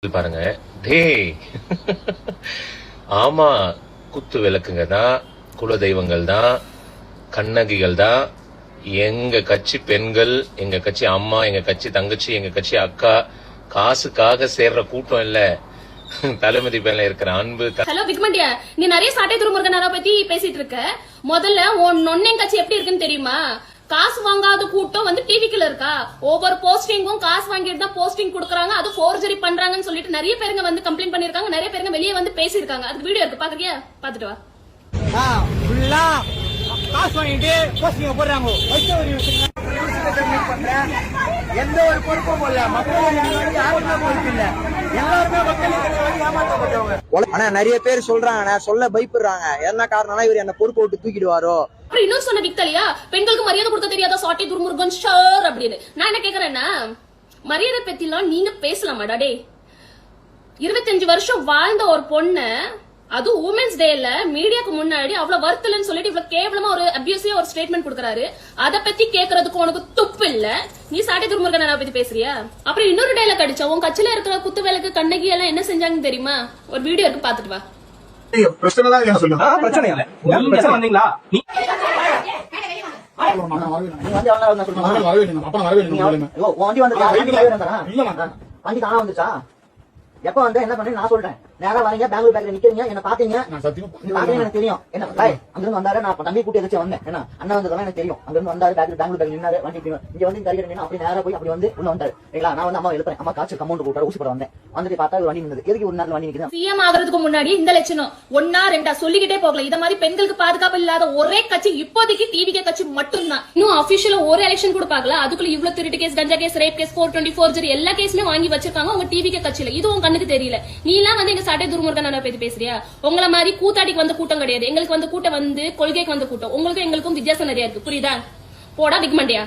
பாருங்க டேய் ஆமா குத்து விளக்குங்க தான் குல தெய்வங்கள் தான் கண்ணகிகள் தான் எங்க கட்சி பெண்கள் எங்க கட்சி அம்மா எங்க கட்சி தங்கச்சி எங்க கட்சி அக்கா காசுக்காக சேர்ற கூட்டம் இல்ல தலைமதி பேர்ல இருக்கிற அன்பு. ஹலோ விக்மண்டியா, நீ நிறைய சாட்டை துருமுருகனார பத்தி பேசிட்டு இருக்க. முதல்ல உன் நொன்னேன் கட்சி எப்படி இருக்குன்னு தெரியுமா? காசு வாங்காத கூட்டம் வந்து டிவிக்குள்ள இருக்கா? ஒவ்வொரு போஸ்டிங்கும் காசு வாங்கிட்டு தான் போஸ்டிங் கொடுக்கறாங்க, அது போர்ஜரி பண்றாங்கன்னு சொல்லிட்டு நிறைய பேருங்க வந்து கம்ப்ளைண்ட் பண்ணிருக்காங்க, நிறைய பேருங்க வெளியே வந்து பேசிருக்காங்க. அதுக்கு வீடியோ இருக்கு, பாக்குறியா? பாத்துட்டு வா. காசு வாங்கிட்டு போஸ்டிங் போடுறாங்க. எந்த ஒரு பொறுப்பும் இல்ல, மக்கள் யாருமே பொறுப்பு இல்ல, எல்லாருமே மக்களுக்கு ஏமாற்றப்பட்டவங்க. ஆனா நிறைய பேர் சொல்றாங்க, சொல்ல பயப்படுறாங்க. என்ன காரணம்னா இவர் என்ன பொறுப்பு விட்டு தூக்கிடுவாரோ. அப்புறம் இன்னும் சொன்ன விக்தலியா, பெண்களுக்கு மரியாதை கொடுக்க தெரியாதா சாட்டி துர்முருகன் ஷர் அப்படின்னு. நான் என்ன கேக்குறேன்னா, மரியாதை பத்திலாம் நீங்க பேசலாமாடா? டே 25 வருஷம் வாழ்ந்த ஒரு பொண்ணு, அது உமன்ஸ் டேல மீடியாக்கு முன்னாடி அவ்வளவு வருத்தலன்னு சொல்லிட்டு இவ்வளவு கேவலமா ஒரு அபியூசிவா ஒரு ஸ்டேட்மெண்ட் கொடுக்கறாரு. அத பத்தி கேக்குறதுக்கு உனக்கு துப்பு இல்ல. நீ சாட்டி துர்முருகன் பத்தி பேசுறியா? அப்புறம் இன்னொரு டேல கடிச்சா உன் கட்சியில இருக்கிற குத்து விளக்கு கண்ணகி எல்லாம் என்ன செஞ்சாங்கன்னு தெரியுமா? ஒரு வீடியோ இருக்கு, பாத்துட்டு வா. பிரச்சனை தான் சொல்லுங்க. பிரச்சனை இல்ல, பிரச்சனை வந்தீங்களா? வண்டி காணா வந்துச்சா? எப்ப வந்து என்ன பண்ணி நான் சொல்றேன். நேரா வரீங்க, பெங்களூர் பேக்ல நிக்கிறீங்க, என்ன பாத்தீங்க, எனக்கு தெரியும். என்ன அங்கிருந்து வந்தாரு, நான் தம்பி கூட்டி எதாச்சும் வந்தேன். என்ன அண்ணா வந்ததெல்லாம் எனக்கு தெரியும். அங்கிருந்து வந்தாரு, பெங்களூர் பேக்ல நின்னாரு, வண்டி இங்க வந்து கறிக்கடை நின்று அப்படி நேரா போய் அப்படி வந்து உள்ள வந்தாரு. நான் வந்து அம்மா எழுப்புறேன், அம்மா காய்ச்சல் கமௌண்ட் போட்டாரு, ஊசி போட வந்தேன். வந்துட்டு பார்த்தா ஒரு வண்டி நின்னுது. எதுக்கு ஒரு நேரம் வண்டி நிக்குது? சிஎம் ஆகிறதுக்கு முன்னாடி இந்த லட்சணம் ஒன்னா ரெண்டா சொல்லிக்கிட்டே போகல. இத மாதிரி பெண்களுக்கு பாதுகாப்பு இல்லாத ஒரே கட்சி இப்போதைக்கு டிவிகே கட்சி மட்டும்தான். இன்னும் அபிஷியலா ஒரு எலெக்ஷன் கூட பாக்கல, அதுக்குள்ள இவ்வளவு திருட்டு கேஸ், கஞ்சா கேஸ், ரேப் கேஸ், 424 எல்லா கேஸ்லயும் வாங்கி வச்சிருக்காங்க உங்க டிவிகே கட்சியில. இது உங்க கண்ணுக்கு தெரியல. நீ எல்லாம் வந்து எங்க சாட்டை துர்முருகன் பத்தி பேசுறியா? உங்களை மாதிரி கூத்தாடிக்கு வந்த கூட்டம் கிடையாது. எங்களுக்கு வந்த கூட்டம் வந்து கொள்கைக்கு வந்த கூட்டம். உங்களுக்கும் எங்களுக்கும் வித்தியாசம் நிறைய இருக்கு, புரியுதா? போடா விக்மண்டியா.